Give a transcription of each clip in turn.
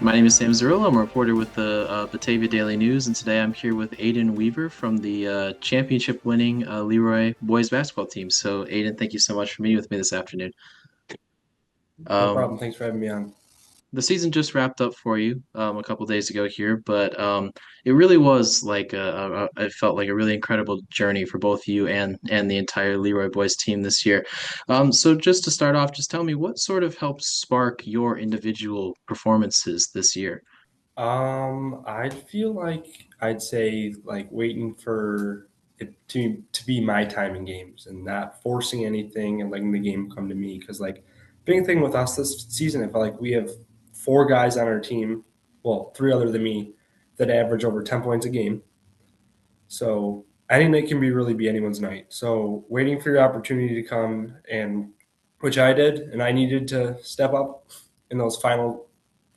My name is Sam Zerillo. I'm a reporter with the Batavia Daily News, and today I'm here with Aidan Weaver from the championship-winning Leroy boys basketball team. So, Aidan, thank you so much for meeting with me this afternoon. No Um, problem. Thanks for having me on. the season just wrapped up for you a couple days ago here, but it really was like it felt like a really incredible journey for both you and the entire Leroy boys team this year. So, just to start off, just tell me what sort of helped spark your individual performances this year. I'd feel like I'd say like waiting for it to be my time in games and not forcing anything and letting the game come to me. Because like big thing with us this season, I felt like we have four guys on our team, well, three other than me, that average over 10 points a game. So any night can be anyone's night. So waiting for your opportunity to come and which I did, and I needed to step up in those final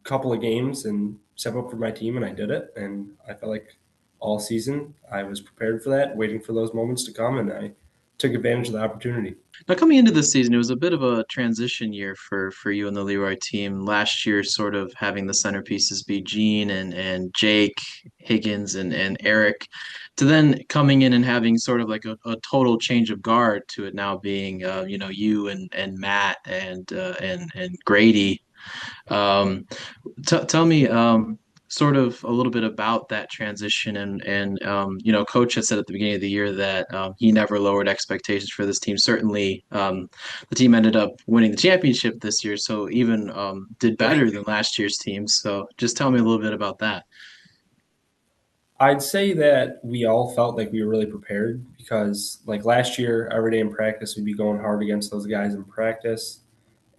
couple of games and step up for my team, and I did it. And I felt like all season I was prepared for that, waiting for those moments to come, and I took advantage of the opportunity. Now, coming into this season, it was a bit of a transition year for you and the Leroy team. Last year, sort of having the centerpieces be Gene and Jake, Higgins and Eric, to then coming in and having sort of like a total change of guard to it now being you and Matt and Grady. Um, T tell me sort of a little bit about that transition and Coach had said at the beginning of the year that he never lowered expectations for this team. Certainly, the team ended up winning the championship this year, so even did better than last year's team. So just tell me a little bit about that. I'd say that we all felt like we were really prepared because, like last year, every day in practice, we'd be going hard against those guys in practice,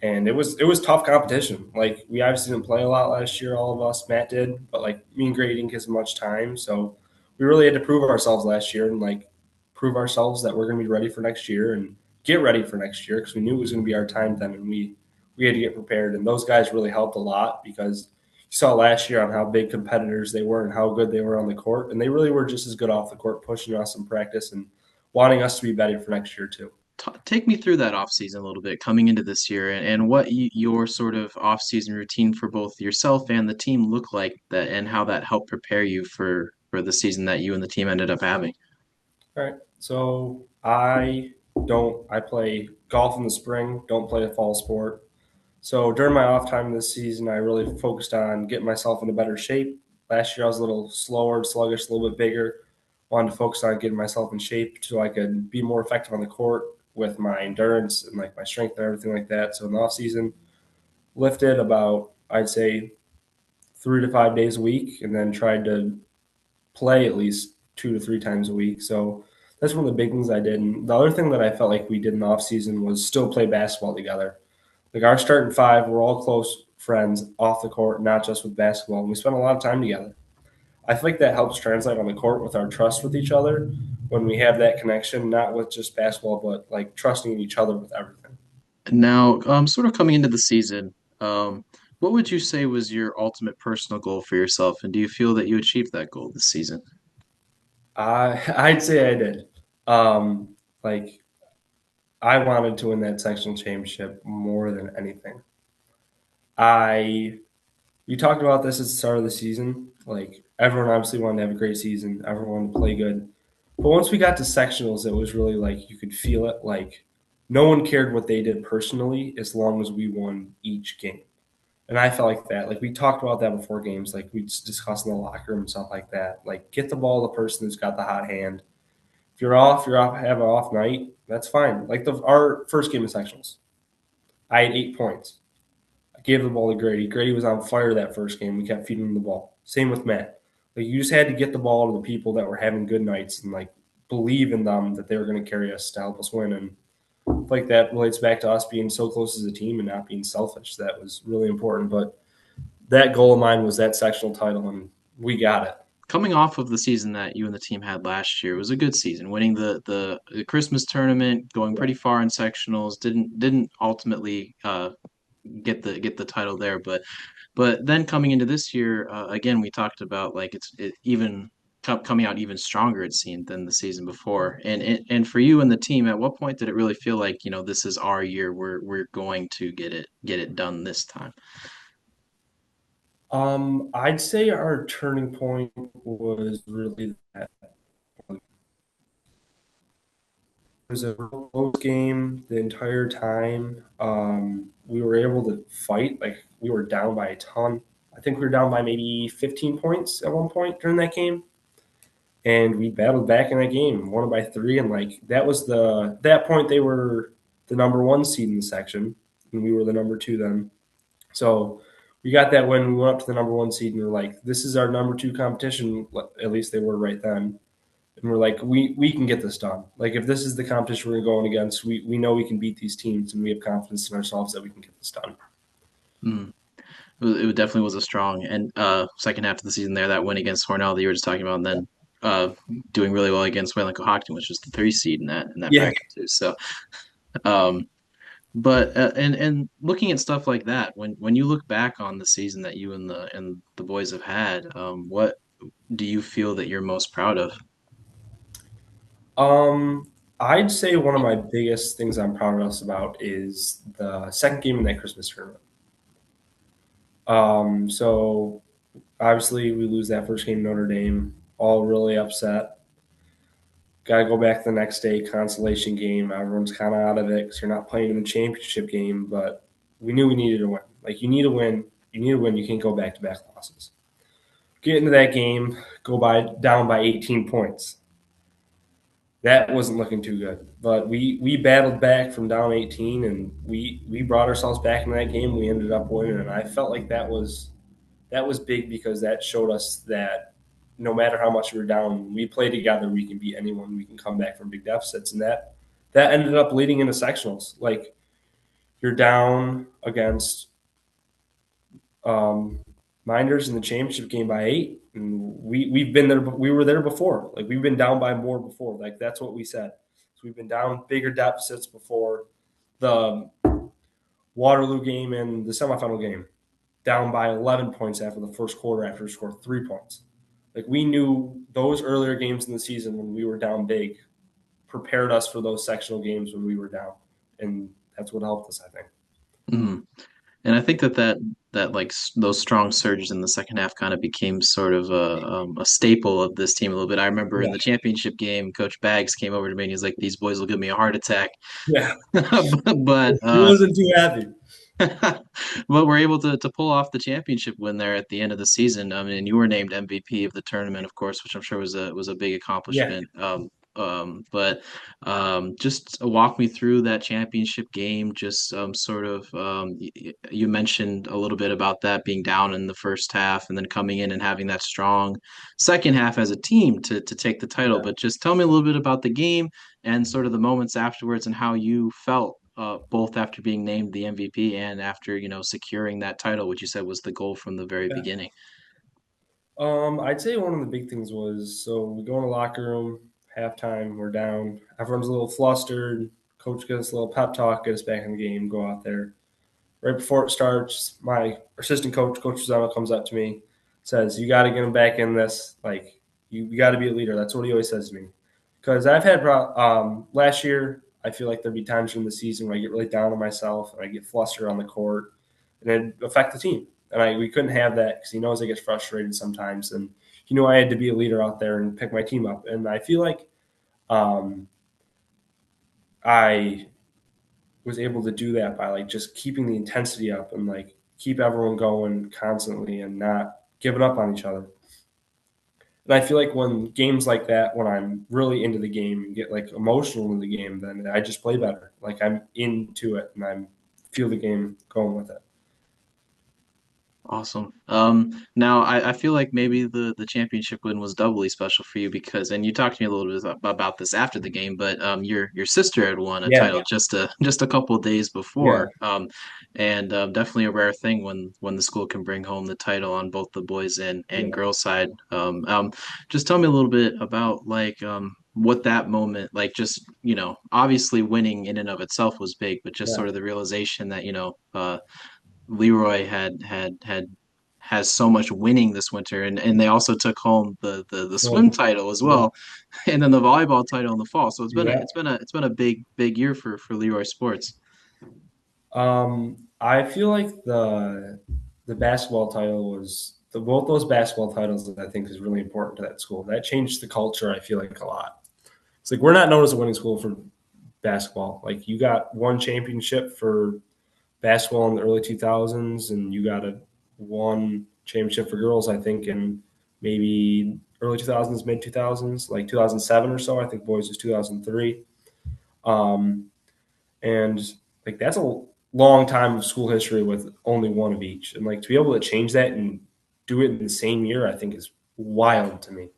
and it was tough competition. Like we obviously didn't play a lot last year, all of us. Matt did, but like me and Grady didn't get as much time, so we really had to prove ourselves last year and like prove ourselves that we're going to be ready for next year and get ready for next year because we knew it was going to be our time then, and we had to get prepared. And those guys really helped a lot because you saw last year on how big competitors they were and how good they were on the court, and they really were just as good off the court, pushing us in practice and wanting us to be better for next year too. T Take me through that off season a little bit coming into this year and what your sort of off season routine for both yourself and the team look like that and how that helped prepare you for the season that you and the team ended up having. All right. So I play golf in the spring, don't play a fall sport. So during my off time this season, I really focused on getting myself in a better shape. Last year I was a little slower, sluggish, a little bit bigger. Wanted to focus on getting myself in shape so I could be more effective on the court with my endurance and like my strength and everything like that. So in the off season, lifted about I'd say 3 to 5 days a week, and then tried to play at least 2 to 3 times a week. So that's one of the big things I did. And the other thing that I felt like we did in the off season was still play basketball together. Like our starting five, we're all close friends off the court, not just with basketball. And we spend a lot of time together. I feel like that helps translate on the court with our trust with each other when we have that connection, not with just basketball, but like trusting each other with everything. Now, sort of coming into the season, what would you say was your ultimate personal goal for yourself, and do you feel that you achieved that goal this season? I'd say I did. Like I wanted to win that sectional championship more than anything. I We talked about this at the start of the season. Like everyone obviously wanted to have a great season. Everyone wanted to play good. But once we got to sectionals, it was really like you could feel it. Like no one cared what they did personally as long as we won each game. And I felt like that. Like we talked about that before games. Like we just discussed in the locker room and stuff like that. Like get the ball to the person who's got the hot hand. If you're off, you're off. Have an off night. That's fine. Like our first game of sectionals, I had 8 points. I gave the ball to Grady. Grady was on fire that first game. We kept feeding him the ball. Same with Matt. Like you just had to get the ball to the people that were having good nights and like believe in them that they were going to carry us to help us win. And like that relates back to us being so close as a team and not being selfish. That was really important. But that goal of mine was that sectional title, and we got it. Coming off of the season that you and the team had last year, it was a good season, winning the Christmas tournament, going pretty far in sectionals. Didn't ultimately get the title there, but then coming into this year, again, we talked about like it even coming out even stronger it seemed than the season before. And for you and the team, at what point did it really feel like, this is our year, we're going to get it done this time? I'd say our turning point was really that it was a real close game the entire time. We were able to fight, like we were down by a ton. I think we were down by maybe 15 points at one point during that game, and we battled back in that game, won it by three, and like that was that point they were the number one seed in the section, and we were the number two then. So we got that win. We went up to the number one seed, and we're like, this is our number two competition. At least they were right then. And we're like, we can get this done. Like if this is the competition we're going against, we know we can beat these teams, and we have confidence in ourselves that we can get this done. Mm. It definitely was a strong and second half of the season there. That win against Hornell that you were just talking about, and then uh, doing really well against Wayland Cohocton, which was the three seed in that Yeah. bracket too. So, um, but and looking at stuff like that, when you look back on the season that you and the boys have had, what do you feel that you're most proud of? I'd say one of my biggest things I'm proud of us about is the second game in that Christmas tournament. So obviously we lose that first game Notre Dame, all really upset. Got to go back the next day, consolation game. Everyone's kind of out of it because you're not playing in the championship game. But we knew we needed to win. Like you need to win. You need to win. You can't go back to back losses. Get into that game, go by down by 18 points. That wasn't looking too good. But we battled back from down 18, and we brought ourselves back into that game. We ended up winning, and I felt like that was big because that showed us that no matter how much we're down, when we play together, we can beat anyone. We can come back from big deficits, and that ended up leading into sectionals. Like you're down against um, Minders in the championship game by 8, and we've been there. We were there before. Like we've been down by more before. Like that's what we said. So we've been down bigger deficits before. The Waterloo game and the semifinal game, down by 11 points after the first quarter after we scored 3 points. Like we knew those earlier games in the season when we were down big prepared us for those sectional games when we were down, and that's what helped us, I think. Mhm. And I think that like those strong surges in the second half kind of became sort of a staple of this team a little bit. I remember in Yeah, the championship game, Coach Baggs came over to me and he's like, "These boys will give me a heart attack," yeah. but He wasn't too happy. but we're able to pull off the championship win there at the end of the season. I mean, you were named MVP of the tournament, of course, which I'm sure was a big Yeah, accomplishment. But just walk me through that championship game. Just sort of you mentioned a little bit about that being down in the first half and then coming in and having that strong second half as a team to take the title. yeah. But just tell me a little bit about the game and sort of the moments afterwards and how you felt both after being named the MVP and after, securing that title, which you said was the goal from the very Yeah. beginning. I'd say one of the big things was so we go in the locker room, halftime, we're down. Everyone's a little flustered. Coach gives us a little pep talk, get us back in the game, go out there. Right before it starts, my assistant coach, Coach Rosano, comes up to me, says, "You got to get him back in this. Like, you got to be a leader." That's what he always says to me. Because I've had last year, I feel like there'd be times in the season where I get really down on myself and I get flustered on the court, and it affect the team. And we couldn't have that because he knows I get frustrated sometimes, and he knew I had to be a leader out there and pick my team up. And I feel like um, I was able to do that by like just keeping the intensity up and like keep everyone going constantly and not giving up on each other. And I feel like when games like that, when I'm really into the game and get like emotional in the game, then I just play better. Like I'm into it and I feel the game going with it. Awesome. Now I feel like maybe the championship win was doubly special for you because, and you talked to me a little bit about this after the game, but your sister had won a Yeah, title just a couple of days yeah, before, and definitely a rare thing when the school can bring home the title on both the boys and yeah, girls side. Just tell me a little bit about like what that moment like. Just obviously winning in and of itself was big, but just yeah. sort of the realization that Leroy had has so much winning this winter, and they also took home the swim Well, title as yeah, well, and then the volleyball title in the fall. So yeah. it's been a big year for Leroy sports. I feel like the basketball title was both those basketball titles. I think is really important to that school. That changed the culture. I feel like a lot. It's like we're not known as a winning school for basketball. Like you got one championship for basketball in the early 2000s, and you got one championship for girls. I think in maybe early 2000s, mid 2000s, like 2007 or so. I think boys was 2003. Um, and like that's a long time of school history with only one of each. And like to be able to change that and do it in the same year, I think is wild to me.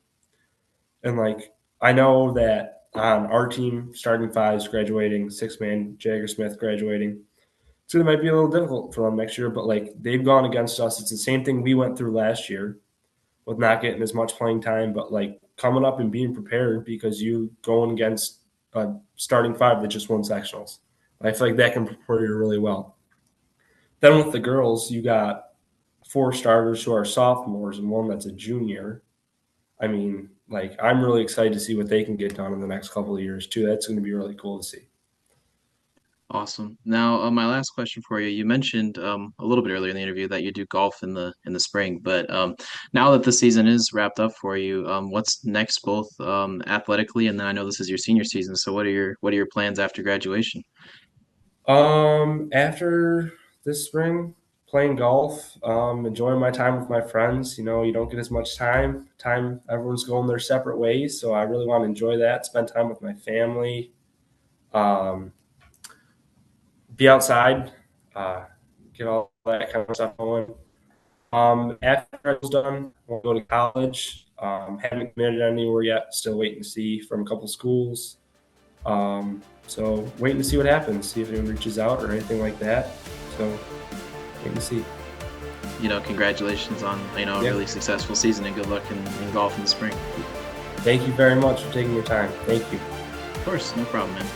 And like I know that on our team, starting fives graduating, six-man Jagger Smith graduating. So it might be a little difficult for them next year, but like they've gone against us. It's the same thing we went through last year with not getting as much playing time, but like coming up and being prepared because you going against a starting five that just won sectionals. I feel like that can prepare you really well. Then with the girls, you got four starters who are sophomores and one that's a junior. I mean, like I'm really excited to see what they can get done in the next couple of years too. That's going to be really cool to see. Awesome. Now, my last question for you. You mentioned a little bit earlier in the interview that you do golf in the spring, but now that the season is wrapped up for you, what's next, both athletically, and then I know this is your senior season. So, what are your plans after graduation? After this spring, playing golf, enjoying my time with my friends. You know, you don't get as much time. Everyone's going their separate ways, so I really want to enjoy that. Spend time with my family. Um, be outside, uh, get all that kind of stuff going. After I was done, I'll go to college. Haven't committed anywhere yet. Still waiting to see from a couple schools. So waiting to see what happens. See if anyone reaches out or anything like that. So waiting to see. Congratulations on a Yeah. really successful season, and good luck in golf in the spring. Thank you very much for taking your time. Thank you. Of course, no problem, man.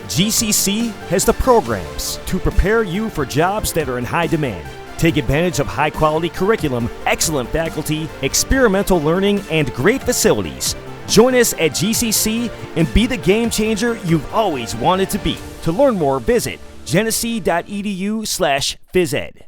GCC has the programs to prepare you for jobs that are in high demand. Take advantage of high-quality curriculum, excellent faculty, experimental learning, and great facilities. Join us at GCC and be the game changer you've always wanted to be. To learn more, visit genesee.edu/physed.